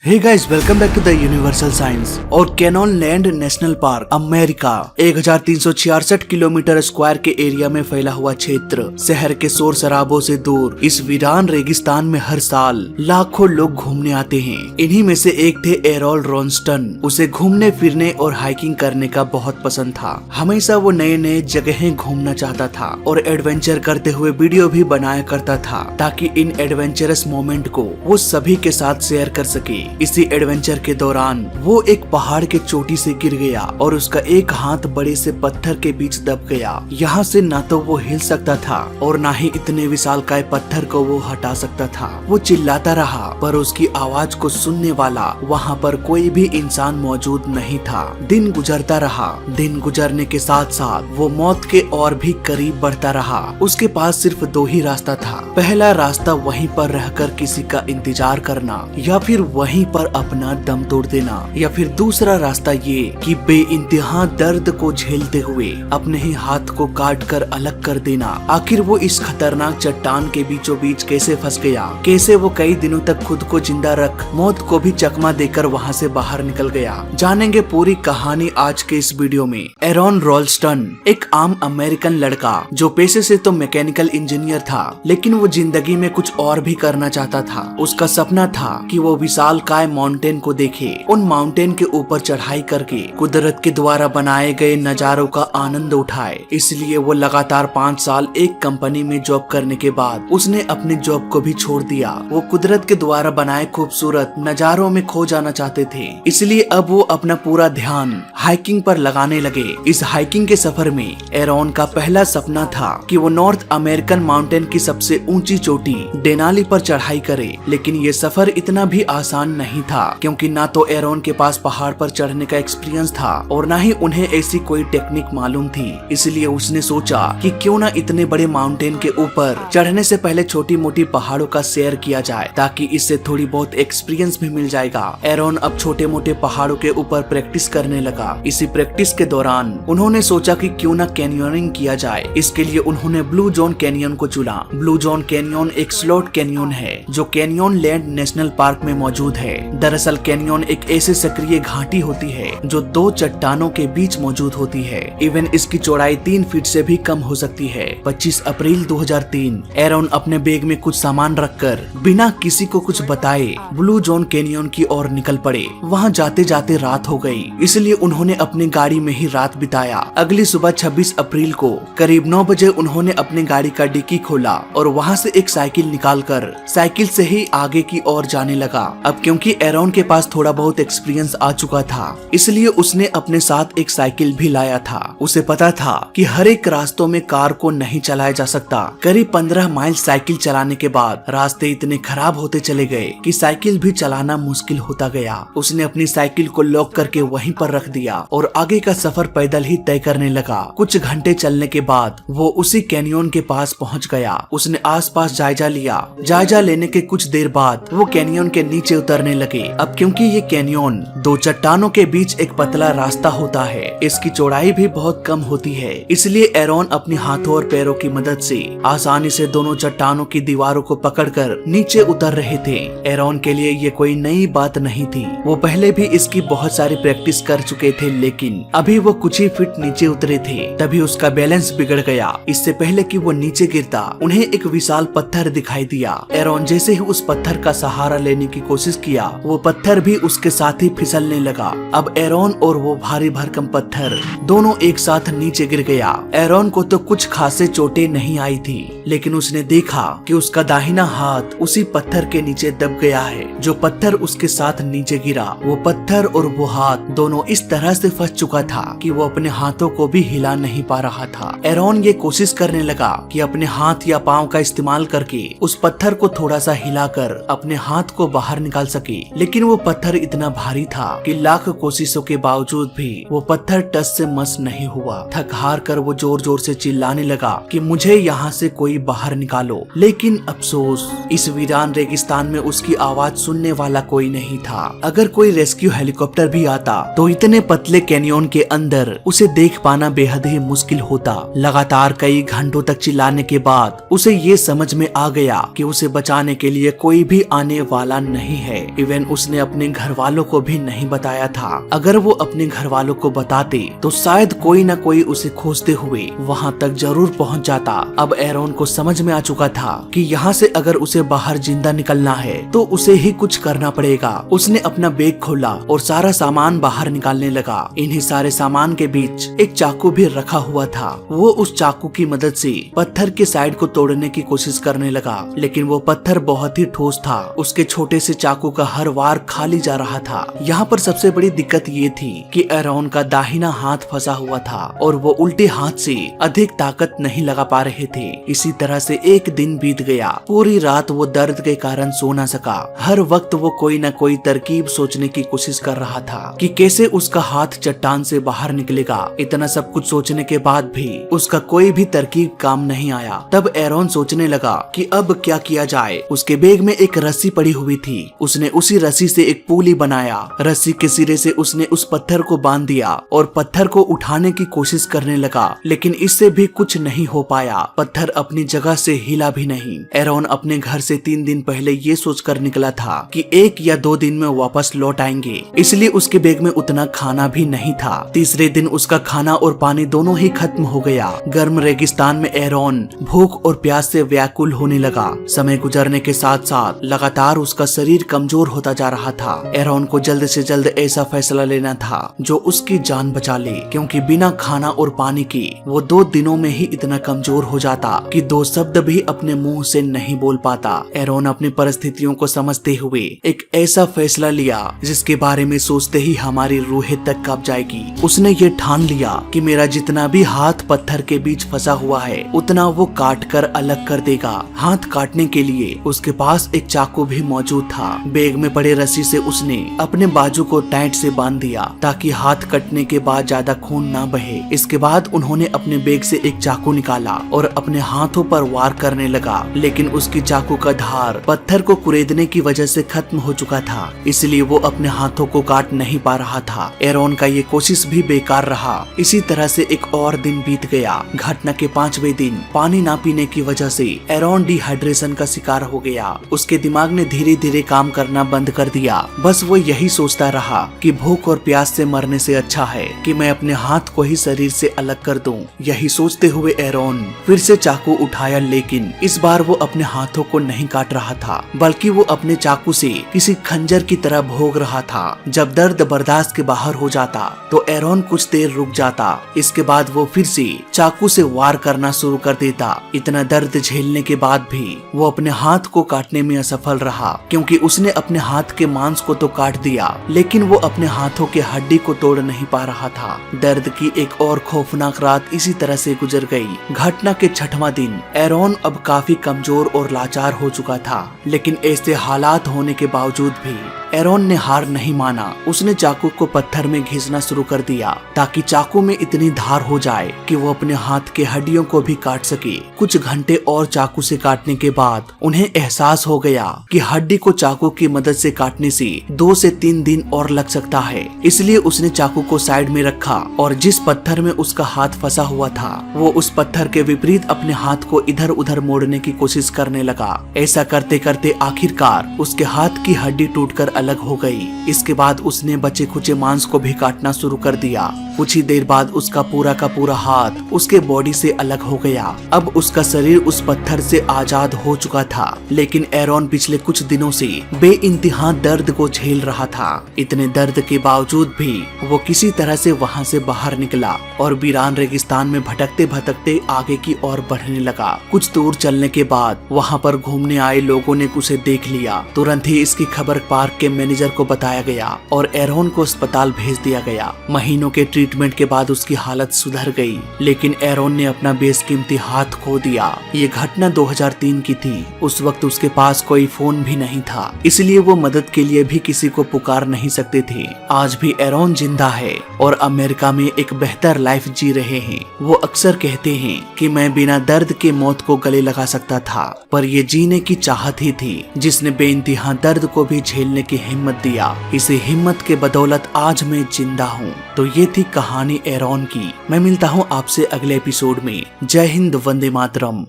Hey guys, welcome back to the universal science. और Canyonlands national park America 1366 kilometre square के area में फैला हुआ क्षेत्र, शहर के शोर शराबों से दूर इस वीरान रेगिस्तान में हर साल लाखों लोग घूमने आते हैं। इन्हीं में से एक थे एरोल रॉन्स्टन। उसे घूमने फिरने और हाइकिंग करने का बहुत पसंद था। हमेशा वो नए नए जगहें घूमना चाहता था और एडवेंचर करते हुए वीडियो भी बनाया करता था, ताकि इन एडवेंचरस मोमेंट को वो सभी के साथ शेयर कर सके। इसी एडवेंचर के दौरान वो एक पहाड़ के चोटी से गिर गया और उसका एक हाथ बड़े से पत्थर के बीच दब गया। यहाँ से ना तो वो हिल सकता था और ना ही इतने विशालकाय पत्थर को वो हटा सकता था। वो चिल्लाता रहा, पर उसकी आवाज को सुनने वाला वहाँ पर कोई भी इंसान मौजूद नहीं था। दिन गुजरता रहा। दिन गुजरने के साथ साथ वो मौत के और भी करीब बढ़ता रहा। उसके पास सिर्फ दो ही रास्ता था। पहला रास्ता वहीं पर रहकर किसी का इंतजार करना, या फिर वहीं पर अपना दम तोड़ देना, या फिर दूसरा रास्ता ये कि बेइंतहा दर्द को झेलते हुए अपने ही हाथ को काट कर अलग कर देना। आखिर वो इस खतरनाक चट्टान के बीचों बीच कैसे फंस गया, कैसे वो कई दिनों तक खुद को जिंदा रख मौत को भी चकमा देकर वहाँ से बाहर निकल गया। जानेंगे पूरी कहानी आज के इस वीडियो में। एरोन रॉल्स्टन एक आम अमेरिकन लड़का जो पेशे से तो मैकेनिकल इंजीनियर था, लेकिन वो जिंदगी में कुछ और भी करना चाहता था। उसका सपना था कि वो विशाल काय माउंटेन को देखे, उन माउंटेन के ऊपर चढ़ाई करके कुदरत के द्वारा बनाए गए नजारों का आनंद उठाए। इसलिए वो लगातार 5 साल एक कंपनी में जॉब करने के बाद उसने अपने जॉब को भी छोड़ दिया। वो कुदरत के द्वारा बनाए खूबसूरत नजारों में खो जाना चाहते थे, इसलिए अब वो अपना पूरा ध्यान हाइकिंग पर लगाने लगे। इस हाइकिंग के सफर में एरोन का पहला सपना था कि वो नॉर्थ अमेरिकन माउंटेन की सबसे ऊंची चोटी डेनाली पर चढ़ाई करे। लेकिन ये सफर इतना भी आसान नहीं था, क्योंकि ना तो एरोन के पास पहाड़ पर चढ़ने का एक्सपीरियंस था और ना ही उन्हें ऐसी कोई टेक्निक मालूम थी। इसलिए उसने सोचा कि क्यों ना इतने बड़े माउंटेन के ऊपर चढ़ने से पहले छोटी मोटी पहाड़ों का शेयर किया जाए, ताकि इससे थोड़ी बहुत एक्सपीरियंस भी मिल जाएगा। एरोन अब छोटे मोटे पहाड़ों के ऊपर प्रैक्टिस करने लगा। इसी प्रैक्टिस के दौरान उन्होंने सोचा कि क्यों ना कैनियोनिंग किया जाए। इसके लिए उन्होंने ब्लू जोन कैनियन को चुना। ब्लू जोन कैनियन एक स्लॉट कैनियन है जो कैनियन लैंड नेशनल पार्क में मौजूद है। दरअसल कैनियन एक ऐसे सक्रिय घाटी होती है जो दो चट्टानों के बीच मौजूद होती है। इवन इसकी चौड़ाई 3 फीट से भी कम हो सकती है। 25 अप्रैल 2003 एरोन अपने बैग में कुछ सामान रखकर बिना किसी को कुछ बताए ब्लू जोन कैनियन की ओर निकल पड़े। वहाँ जाते जाते रात हो गई, इसलिए उन्होंने अपनी गाड़ी में ही रात बिताया। अगली सुबह 26 अप्रैल को करीब 9 बजे उन्होंने अपनी गाड़ी का डिक्की खोला और वहाँ से एक साइकिल निकालकर साइकिल से ही आगे की ओर जाने लगा। अब क्योंकि एरोन के पास थोड़ा बहुत एक्सपीरियंस आ चुका था, इसलिए उसने अपने साथ एक साइकिल भी लाया था। उसे पता था कि हर एक रास्तों में कार को नहीं चलाया जा सकता। करीब 15 माइल साइकिल चलाने के बाद रास्ते इतने खराब होते चले गए कि साइकिल भी चलाना मुश्किल होता गया। उसने अपनी साइकिल को लॉक करके वहीं पर रख दिया और आगे का सफर पैदल ही तय करने लगा। कुछ घंटे चलने के बाद वो उसी कैनियन के पास पहुंच गया। उसने आसपास जायजा लिया। जायजा लेने के कुछ देर बाद वो कैनियन के नीचे उतरने लगे। अब क्योंकि ये कैनियन दो चट्टानों के बीच एक पतला रास्ता होता है, इसकी चौड़ाई भी बहुत कम होती है, इसलिए एरोन अपने हाथों और पैरों की मदद से आसानी से दोनों चट्टानों की दीवारों को पकड़कर नीचे उतर रहे थे। एरोन के लिए ये कोई नई बात नहीं थी। वो पहले भी इसकी बहुत सारी प्रैक्टिस कर चुके थे, लेकिन अभी वो कुछ ही फीट नीचे उतरे थे तभी उसका बैलेंस बिगड़ गया। इससे पहले कि वो नीचे गिरता, उन्हें एक विशाल पत्थर दिखाई दिया। एरोन जैसे ही उस पत्थर का सहारा लेने की कोशिश किया, वो पत्थर भी उसके साथ ही फिसलने लगा। अब एरोन और वो भारी भरकम पत्थर दोनों एक साथ नीचे गिर गया। एरोन को तो कुछ खासे चोटें नहीं आई थी, लेकिन उसने देखा कि उसका दाहिना हाथ उसी पत्थर के नीचे दब गया है जो पत्थर उसके साथ नीचे गिरा। वो पत्थर और वो हाथ दोनों इस तरह से फंस चुका था कि वो अपने हाथों को भी हिला नहीं पा रहा था। एरोन ये कोशिश करने लगा कि अपने हाथ या पांव का इस्तेमाल करके उस पत्थर को थोड़ा सा हिलाकर अपने हाथ को बाहर निकाल सके, लेकिन वो पत्थर इतना भारी था कि लाख कोशिशों के बावजूद भी वो पत्थर टस से मस नहीं हुआ। थक हार कर वो जोर जोर से चिल्लाने लगा कि मुझे यहाँ से कोई बाहर निकालो, लेकिन अफसोस इस वीरान रेगिस्तान में उसकी आवाज सुनने वाला कोई नहीं था। अगर कोई रेस्क्यू हेलीकॉप्टर भी आता तो इतने पतले कैनियन के अंदर उसे देख पाना बेहद ही मुश्किल होता। लगातार कई घंटों तक चिल्लाने के बाद उसे ये समझ में आ गया कि उसे बचाने के लिए कोई भी आने वाला नहीं है। इवन उसने अपने घर वालों को भी नहीं बताया था। अगर वो अपने घर वालों को बताते तो शायद कोई न कोई उसे खोजते हुए वहाँ तक जरूर पहुँच जाता। अब एरोन को समझ में आ चुका था कि यहाँ से अगर उसे बाहर जिंदा निकलना है तो उसे ही कुछ करना पड़ेगा। उसने अपना बैग खोला और सारा सामान बाहर निकालने लगा। इन्हीं सारे सामान के बीच एक चाकू भी रखा हुआ था। वो उस चाकू की मदद से पत्थर के साइड को तोड़ने की कोशिश करने लगा, लेकिन वो पत्थर बहुत ही ठोस था। उसके छोटे से चाकू का हर वार खाली जा रहा था। यहाँ पर सबसे बड़ी दिक्कत ये थी कि एरोन का दाहिना हाथ फंसा हुआ था और वो उल्टे हाथ से अधिक ताकत नहीं लगा पा रहे थे। इसी तरह से एक दिन बीत गया। पूरी रात वो दर्द के कारण सो न सका। हर वक्त वो कोई न कोई तरकीब सोचने की कोशिश कर रहा था कि कैसे उसका हाथ चट्टान से बाहर निकलेगा। इतना सब कुछ सोचने के बाद भी उसका कोई भी तरकीब काम नहीं आया। तब एरोन सोचने लगा कि अब क्या किया जाए। उसके बैग में एक रस्सी पड़ी हुई थी। उसने उसी रस्सी से एक पुली बनाया। रस्सी के सिरे से उसने उस पत्थर को बांध दिया और पत्थर को उठाने की कोशिश करने लगा, लेकिन इससे भी कुछ नहीं हो पाया। पत्थर अपनी जगह से हिला भी नहीं। एरोन अपने घर से 3 दिन पहले ये सोचकर निकला था कि 1 या 2 दिन में वापस लौट आएंगे, इसलिए उसके बैग में उतना खाना भी नहीं था। तीसरे दिन उसका खाना और पानी दोनों ही खत्म हो गया। गर्म रेगिस्तान में एरोन भूख और प्यास से व्याकुल होने लगा। समय गुजरने के साथ साथ लगातार उसका शरीर कमजोर होता जा रहा था। एरोन को जल्द से जल्द ऐसा फैसला लेना था जो उसकी जान बचा ले, क्योंकि बिना खाना और पानी के वो 2 दिनों में ही इतना कमजोर हो जाता कि 2 शब्द भी अपने मुंह से नहीं बोल पाता। एरोन अपनी परिस्थितियों को समझते हुए एक ऐसा फैसला लिया जिसके बारे में सोचते ही हमारी रूहें तक कांप जाएगी। उसने ये ठान लिया कि मेरा जितना भी हाथ पत्थर के बीच फंसा हुआ है उतना वो काट कर अलग कर देगा। हाथ काटने के लिए उसके पास एक चाकू भी मौजूद था। बैग में पड़े रस्सी से उसने अपने बाजू को टाइट से बांध दिया ताकि हाथ कटने के बाद ज्यादा खून ना बहे। इसके बाद उन्होंने अपने बैग से एक चाकू निकाला और अपने हाथों पर वार करने लगा, लेकिन उसकी चाकू का धार पत्थर को कुरेदने की वजह से खत्म हो चुका था, इसलिए वो अपने हाथों को काट नहीं पा रहा था। एरोन का ये कोशिश भी बेकार रहा। इसी तरह से एक और दिन बीत गया। घटना के 5वें दिन पानी ना पीने की वजह से एरोन डिहाइड्रेशन का शिकार हो गया। उसके दिमाग ने धीरे धीरे काम करना बंद कर दिया। बस वो यही सोचता रहा कि भूख और प्यास से मरने से अच्छा है कि मैं अपने हाथ को ही शरीर से अलग कर दूं। यही सोचते हुए एरोन फिर से चाकू उठाया, लेकिन इस बार वो अपने हाथों को नहीं काट रहा था, बल्कि वो अपने चाकू से किसी खंजर की तरह भोग रहा था। जब दर्द बर्दाश्त के बाहर हो जाता तो एरोन कुछ देर रुक जाता। इसके बाद वो फिर से चाकू से वार करना शुरू कर देता। इतना दर्द झेलने के बाद भी वो अपने हाथ को काटने में असफल रहा, क्योंकि उसने अपने हाथ के मांस को तो काट दिया, लेकिन वो अपने हाथों के हड्डी को तोड़ नहीं पा रहा था। दर्द की एक और खौफनाक रात इसी तरह से गुजर गई। घटना के 6वां दिन एरोन अब काफी कमजोर और लाचार हो चुका था, लेकिन ऐसे हालात होने के बावजूद भी एरोन ने हार नहीं माना। उसने चाकू को पत्थर में घिसना शुरू कर दिया ताकि चाकू में इतनी धार हो जाए कि वो अपने हाथ के हड्डियों को भी काट सके। कुछ घंटे और चाकू से काटने के बाद उन्हें एहसास हो गया कि हड्डी को चाकू की मदद से काटने से 2 से 3 दिन और लग सकता है। इसलिए उसने चाकू को साइड में रखा और जिस पत्थर में उसका हाथ फंसा हुआ था वो उस पत्थर के विपरीत अपने हाथ को इधर उधर मोड़ने की कोशिश करने लगा। ऐसा करते करते आखिरकार उसके हाथ की हड्डी टूटकर अलग हो गई। इसके बाद उसने बचे खुचे मांस को भी काटना शुरू कर दिया। कुछ ही देर बाद उसका पूरा हाथ उसके बॉडी से अलग हो गया। अब उसका शरीर उस पत्थर से आजाद हो चुका था, लेकिन एरोन पिछले कुछ दिनों से बेइंतहा दर्द को झेल रहा था। इतने दर्द के बावजूद भी वो किसी तरह से वहां से बाहर निकला और वीरान रेगिस्तान में भटकते भटकते आगे की ओर बढ़ने लगा। कुछ दूर चलने के बाद वहां पर घूमने आए लोगों ने उसे देख लिया। तुरंत ही इसकी खबर पार्क के मैनेजर को बताया गया और एरोन को अस्पताल भेज दिया गया। महीनों के ट्रीटमेंट के बाद उसकी हालत सुधर गई, लेकिन एरोन ने अपना बेशकीमती हाथ खो दिया। ये घटना 2003 की थी। उस वक्त उसके पास कोई फोन भी नहीं था, इसलिए वो मदद के लिए भी किसी को पुकार नहीं सकते थे। आज भी एरोन जिंदा है और अमेरिका में एक बेहतर लाइफ जी रहे हैं। वो अक्सर कहते हैं कि मैं बिना दर्द के मौत को गले लगा सकता था, पर ये जीने की चाहत ही थी जिसने बेइंतहा दर्द को भी झेलने की हिम्मत दिया। इसी हिम्मत के बदौलत आज मैं जिंदा हूँ। तो ये थी कहानी एरोन की। मैं मिलता हूँ आपसे अगले एपिसोड में। जय हिंद, वंदे मातरम।